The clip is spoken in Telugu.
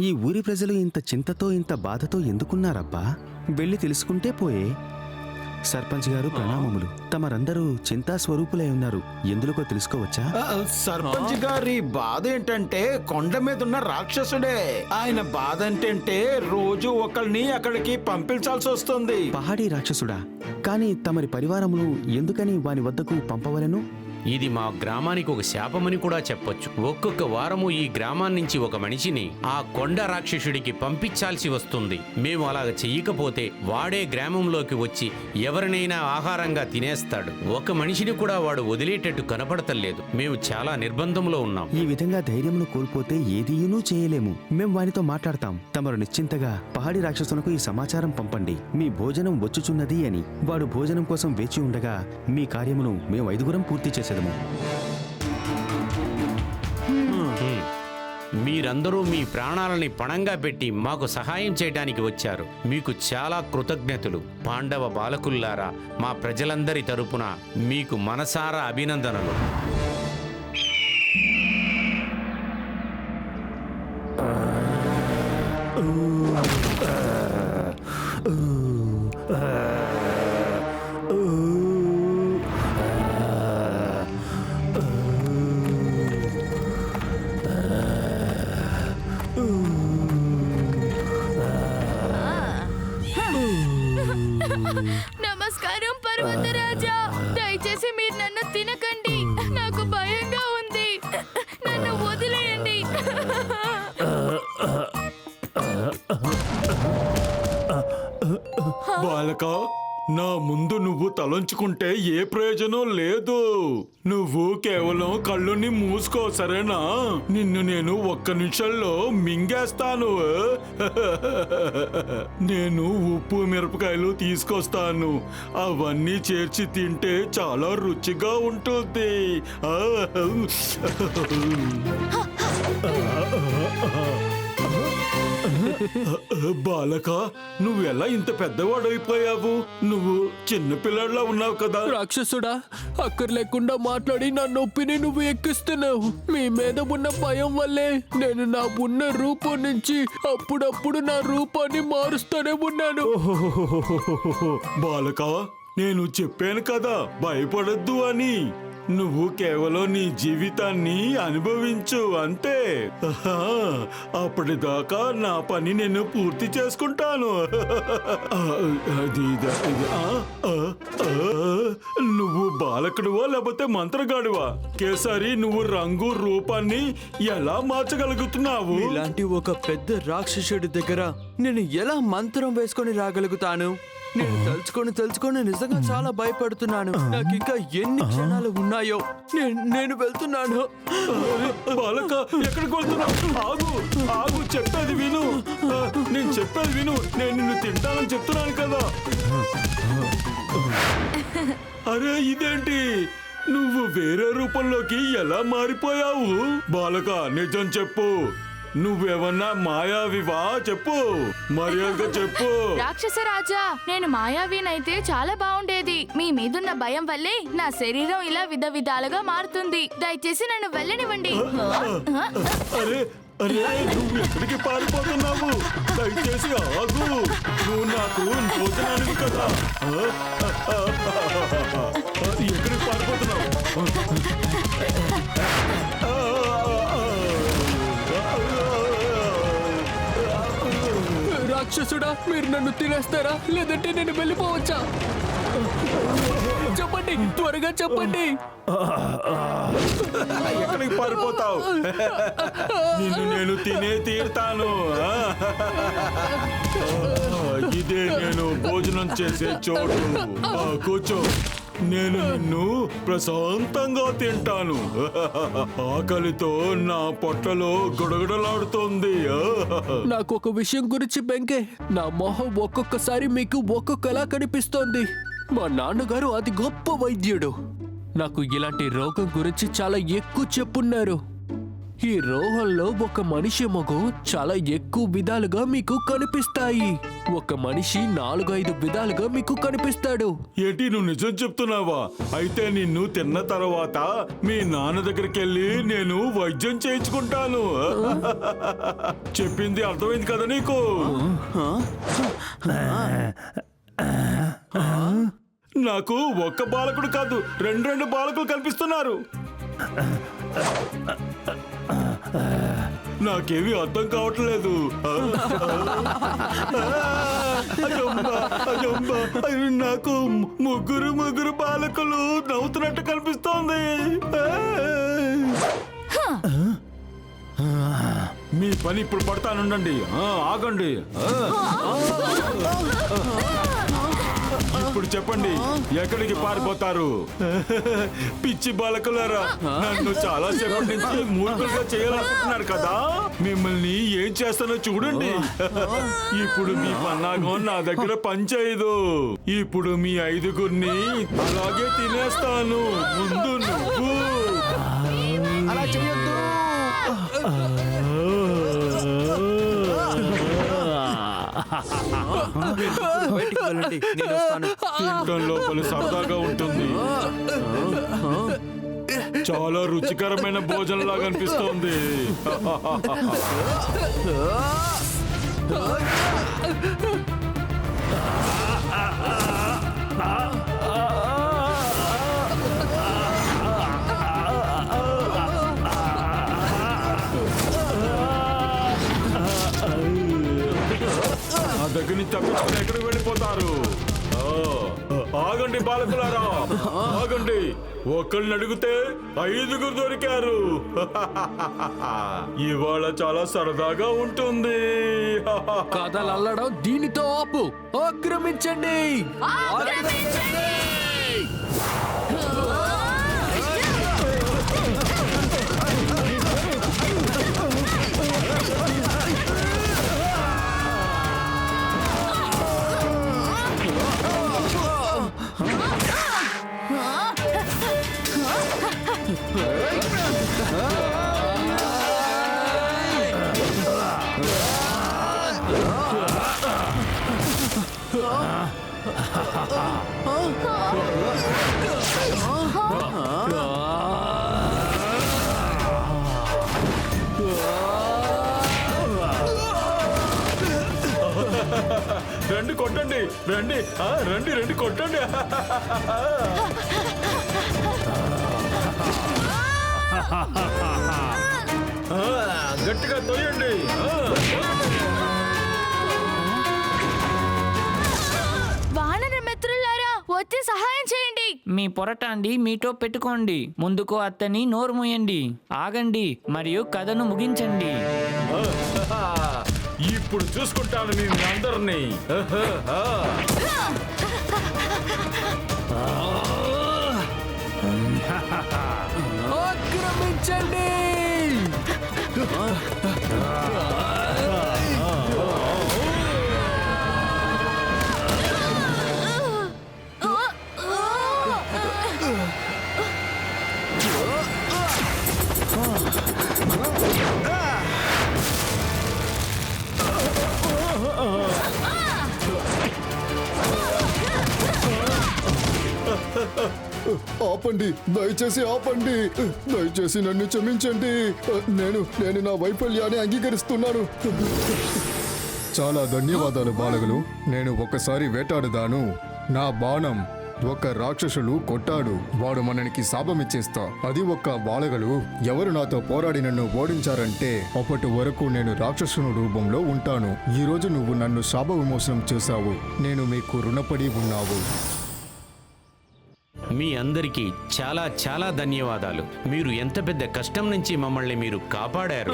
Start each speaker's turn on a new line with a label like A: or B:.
A: ఈ ఊరి ప్రజలు ఇంత చింతతో ఇంత బాధతో ఎందుకున్నారబ్బా? వెళ్ళి తెలుసుకుంటే పోయే. సర్పంచ్ గారు ప్రణామములు. తమరందరూ చింతా స్వరూపులై ఉన్నారు, ఎందుకో తెలుసుకోవచ్చా?
B: సర్పంచ్ గారి బాధ ఏంటంటే కొండ మీద ఉన్న రాక్షసుడే. ఆయన బాధ ఏంటంటే రోజు ఒకరిని అక్కడికి పంపించాల్సి వస్తుంది.
A: పహాడీ రాక్షసుడా? కానీ తమరి పరివారమును ఎందుకని వాని వద్దకు పంపవలను?
C: ఇది మా గ్రామానికి ఒక శాపమని కూడా చెప్పొచ్చు. ఒక్కొక్క వారము ఈ గ్రామాన్నించి ఒక మనిషిని ఆ కొండ రాక్షసుడికి పంపించాల్సి వస్తుంది. మేము అలాగ చెయ్యకపోతే వాడే గ్రామంలోకి వచ్చి ఎవరినైనా ఆహారంగా తినేస్తాడు. ఒక మనిషిని కూడా వాడు వదిలేటట్టు కనపడతలేదు. మేము చాలా నిర్బంధంలో ఉన్నాం.
A: ఈ విధంగా ధైర్యమును కోల్పోతే ఏదీనూ చేయలేము. మేం వానితో మాట్లాడతాం. తమరు నిశ్చింతగా పహాడి రాక్షసునకు ఈ సమాచారం పంపండి, మీ భోజనం వచ్చుచున్నది అని. వాడు భోజనం కోసం వేచి ఉండగా మీ కార్యమును మేము 5గురం పూర్తి చేసేదము.
C: మీరందరూ మీ ప్రాణాలని పణంగా పెట్టి మాకు సహాయం చేయడానికి వచ్చారు. మీకు చాలా కృతజ్ఞతలు. పాండవ బాలకుల్లారా, మా ప్రజలందరి తరపున మీకు మనసారా అభినందనలు.
D: నమస్కారం పర్వతరాజా, దయచేసి మీరు నన్ను తినకండి. నాకు భయంగా ఉంది, నన్ను వదిలేయండి.
B: బాలక, నా ముందు నువ్వు తలంచుకుంటే ఏ ప్రయోజనం లేదు. నువ్వు కేవలం కళ్ళుని మూసుకో, సరేనా? నిన్ను నేను 1 నిమిషంలో మింగేస్తాను. నేను ఉప్పు మిరపకాయలు తీసుకొస్తాను, అవన్నీ చేర్చి తింటే చాలా రుచిగా ఉంటుంది. బాలక, నువ్వెలా ఇంత పెద్దవాడైపోయావు? నువ్వు చిన్నపిల్లడిలా ఉన్నావు కదా.
E: రాక్షసుడా, అక్కర్లేకుండా మాట్లాడి నా నొప్పిని నువ్వు ఎక్కిస్తున్నావు. మీ మీద ఉన్న భయం వల్లే నేను నా ఉన్న రూపం నుంచి అప్పుడప్పుడు నా రూపాన్ని మారుస్తూనే ఉన్నాను.
B: బాలక, నేను చెప్పాను కదా భయపడొద్దు అని. నువ్వు కేవలం నీ జీవితాన్ని అనుభవించు, అంతే. అప్పటిదాకా నా పని నేను పూర్తి చేసుకుంటాను. నువ్వు బాలకుడువా లేకపోతే మంత్రగాడువా? కేసరి, నువ్వు రంగు రూపాన్ని ఎలా మార్చగలుగుతున్నావు?
E: ఇలాంటి ఒక పెద్ద రాక్షసుడి దగ్గర నేను ఎలా మంత్రం వేసుకొని రాగలుగుతాను? నేను తలుచుకొని నిజంగా చాలా భయపడుతున్నాను. నాకు ఇంకా ఎన్ని క్షణాలు ఉన్నాయో. నేను వెళ్తున్నాను.
B: బాలక, ఎక్కడికి వెళ్తున్నావు? ఆగు ఆగు, చెప్పేది విను. నేను చెప్పేది విను. నేను నిన్ను తింటానని చెప్తున్నాను కదా. అరే, ఇదేంటి? నువ్వు వేరే రూపంలోకి ఎలా మారిపోయావు? బాలక, నిజం చెప్పు. నువ్వేమన్నా మాయావివా? చెప్పు, మర్యాదగా చెప్పు.
D: రాక్షస రాజా, నేను మాయావీనైతే చాలా బాగుండేది. మీ మీదున్న భయం వల్లే నా శరీరం ఇలా విధాలుగా మారుతుంది. దయచేసి నన్ను వెళ్ళనివ్వండి.
B: అరే అరే, నువ్వు ఎక్కడికి పారిపోతున్నావు? దయచేసి ఆగు. నువ్వు నాకు భోజనానికి కదా. ఎక్కడికి పారిపోతున్నావు?
E: రాక్షసుడా, మీరు నన్ను తినేస్తారా లేదంటే నేను వెళ్ళిపోవచ్చా? చెప్పండి, త్వరగా చెప్పండి.
B: ఎక్కడికి పారిపోతావు? నిన్ను నేను తినే తీరుతాను. ఇదే నేను భోజనం చేసే చోటు. కూర్చో, నేను నిన్ను ప్రశాంతంగా తింటాను. ఆకలితో నా పొట్టలో గుడగుడలాడుతోంది.
E: నాకు ఒక విషయం గురించి బెంకే. నా మొహం ఒక్కొక్కసారి మీకు ఒక్కొక్కలా కనిపిస్తోంది. మా నాన్నగారు అతి గొప్ప వైద్యుడు. నాకు ఇలాంటి రోగం గురించి చాలా ఎక్కువ చెప్పున్నారు. ఈ రోహంలో ఒక మనిషి మొగం చాలా ఎక్కువ విధాలుగా మీకు కనిపిస్తాయి. ఒక మనిషి 4-5 విధాలుగా మీకు కనిపిస్తాడు.
B: ఏంటి నువ్వు నిజం చెప్తున్నావా? అయితే నిన్ను తిన్న తర్వాత మీ నాన్న దగ్గరికి వెళ్ళి నేను వైద్యం చేయించుకుంటాను. చెప్పింది అర్థమైంది కదా నీకు? నాకు ఒక్క బాలకుడు కాదు, రెండు బాలకులు కనిపిస్తున్నారు. నాకేమీ అర్థం కావట్లేదు. నాకు ముగ్గురు బాలకులు నవ్వుతున్నట్టు కనిపిస్తోంది. మీ పని ఇప్పుడు పడతానుండండి. ఆగండి. ఇప్పుడు చెప్పండి, ఎక్కడికి పారిపోతారు? పిచ్చి బాలకులారా, నన్ను చాలా సేపటి నుంచి మూర్ఖులుగా చేయాలనుకుంటున్నారు కదా. మిమ్మల్ని ఏం చేస్తానో చూడండి. ఇప్పుడు మీ పన్నాగం నా దగ్గర పనిచేయదు. ఇప్పుడు మీ 5గురిని అలాగే తినేస్తాను. ముందు నువ్వు.
A: అలా చేయొద్దు.
E: బయటికి వెళ్ళండి, నేను వస్తాను.
B: తినడం లోపల సరదాగా ఉంటుంది. చాలా రుచికరమైన భోజనం లాగా అనిపిస్తోంది. ఆ దగ్గర నుంచి తప్పించుకుని ఎక్కడికి వెళ్ళిపోతారు? ఆగండి బాలకులారా, ఆగండి. ఒకళ్ళని అడిగితే 5గురు దొరికారు. ఇవాళ చాలా సరదాగా ఉంటుంది.
E: కథలు అల్లడం దీనితో ఆపు. ఆక్రమించండి.
B: రండి కొట్టండి, రండి రండి కొట్టండి. గట్టిగా తోయండి.
D: వానర మిత్రులారా, వచ్చి సహాయం చేయండి.
F: మీ పొరటాండి మీతో పెట్టుకోండి. ముందుకు అత్తని నోరు మూయండి. ఆగండి మరియు కథను ముగించండి.
B: ఇప్పుడు చూసుకుంటాను మీ అందరినీ.
E: ఆక్రమించండి.
G: ఆపండి, దయచేసి ఆపండి. దయచేసి నన్ను క్షమించండి. నేను నా వైఫల్యాన్ని అంగీకరిస్తున్నాను. చాలా ధన్యవాదాలు బాలకులు. నేను ఒకసారి వేటాడుదాను. నా బాణం ఒక రాక్షసులు కొట్టాడు. వాడు మనకి శాపమిచ్చేస్తా. అది ఒక్క బాలకులు ఎవరు నాతో పోరాడి నన్ను ఓడించారంటే అప్పటి వరకు నేను రాక్షసుని రూపంలో ఉంటాను. ఈ రోజు నువ్వు నన్ను శాప విమోచనం చేశావు. నేను మీకు రుణపడి ఉన్నావు.
C: మీ అందరికీ చాలా చాలా ధన్యవాదాలు. మీరు ఎంత పెద్ద కష్టం నుంచి మమ్మల్ని మీరు కాపాడారు.